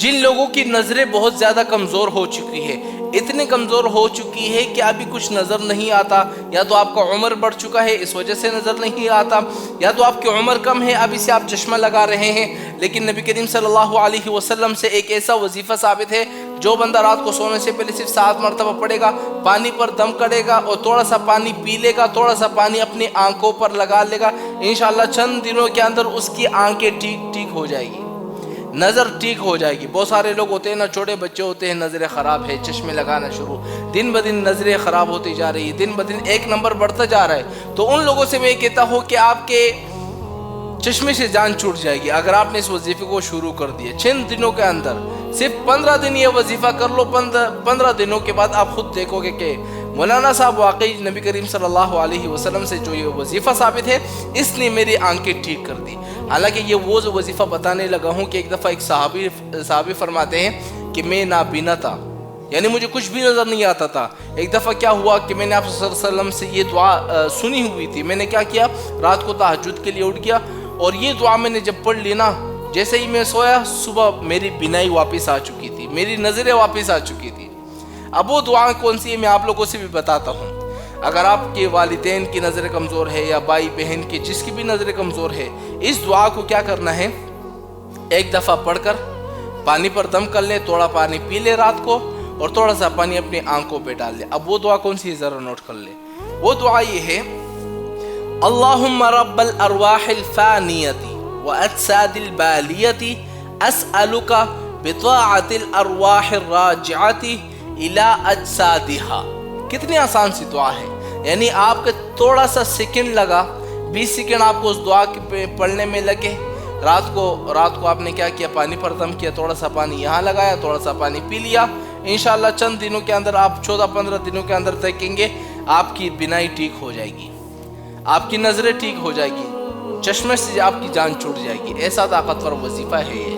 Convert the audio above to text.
جن لوگوں کی نظریں بہت زیادہ کمزور ہو چکی ہے، اتنی کمزور ہو چکی ہے کہ ابھی کچھ نظر نہیں آتا، یا تو آپ کا عمر بڑھ چکا ہے اس وجہ سے نظر نہیں آتا، یا تو آپ کی عمر کم ہے ابھی سے آپ چشمہ لگا رہے ہیں۔ لیکن نبی کریم صلی اللہ علیہ وسلم سے ایک ایسا وظیفہ ثابت ہے، جو بندہ رات کو سونے سے پہلے صرف 7 مرتبہ پڑھے گا، پانی پر دم کرے گا اور تھوڑا سا پانی پی لے گا، تھوڑا سا پانی اپنی آنکھوں پر لگا لے گا، انشاءاللہ چند دنوں کے اندر اس کی آنکھیں ٹھیک ہو جائے گی، نظر ٹھیک ہو جائے گی۔ بہت سارے لوگ ہوتے ہیں نا، چھوٹے بچے ہوتے ہیں، نظریں خراب ہے، چشمے لگانا شروع، دن بدن نظریں خراب ہوتی جا رہی ہے، دن بدن ایک نمبر بڑھتا جا رہا ہے۔ تو ان لوگوں سے میں یہ کہتا ہوں کہ آپ کے چشمے سے جان چھوٹ جائے گی اگر آپ نے اس وظیفے کو شروع کر دیا۔ چند دنوں کے اندر، صرف 15 دن یہ وظیفہ کر لو، 15 دنوں کے بعد آپ خود دیکھو گے کہ مولانا صاحب واقعی نبی کریم صلی اللہ علیہ وسلم سے جو یہ وظیفہ ثابت ہے، اس نے میری آنکھیں ٹھیک کر دی۔ حالانکہ یہ وہ وظیفہ بتانے لگا ہوں کہ ایک دفعہ ایک صحابی فرماتے ہیں کہ میں نابینا تھا، یعنی مجھے کچھ بھی نظر نہیں آتا تھا۔ ایک دفعہ کیا ہوا کہ میں نے آپ صلی اللہ علیہ وسلم سے یہ دعا سنی ہوئی تھی، میں نے کیا کیا، رات کو تہجد کے لیے اٹھ گیا اور یہ دعا میں نے جب پڑھ لی نا، جیسے ہی میں سویا صبح میری بینائی واپس آ چکی تھی، میری نظریں واپس آ چکی تھی۔ اب وہ دعا کون سی ہے میں آپ لوگوں سے بھی بتاتا ہوں۔ اگر آپ کے والدین کی نظر کمزور ہے یا بھائی بہن کی، جس کی بھی نظر کمزور ہے، اس دعا کو کیا کرنا ہے، ایک دفعہ پڑھ کر پانی پر دم کر لے، تھوڑا پانی پی لے رات کو اور تھوڑا سا پانی اپنی آنکھوں پہ ڈال لے۔ اب وہ دعا کون سی ہے ذرا نوٹ کر لے۔ وہ دعا یہ ہے، اللہم رب الارواح الفانیت واجساد البالیت اسألک بطاعت الارواح الراجعت الى اجسادها۔ کتنی آسان سی دعا ہے، یعنی آپ کے تھوڑا سا سیکنڈ لگا، 20 سیکنڈ آپ کو اس دعا کے پڑھنے میں لگے۔ رات کو آپ نے کیا کیا، پانی پر دم کیا، تھوڑا سا پانی یہاں لگایا، تھوڑا سا پانی پی لیا۔ انشاءاللہ چند دنوں کے اندر، آپ 14-15 دنوں کے اندر دیکھیں گے آپ کی بینائی ٹھیک ہو جائے گی، آپ کی نظریں ٹھیک ہو جائے گی، چشمے سے آپ کی جان چھوٹ جائے گی۔ ایسا طاقتور وظیفہ ہے یہ۔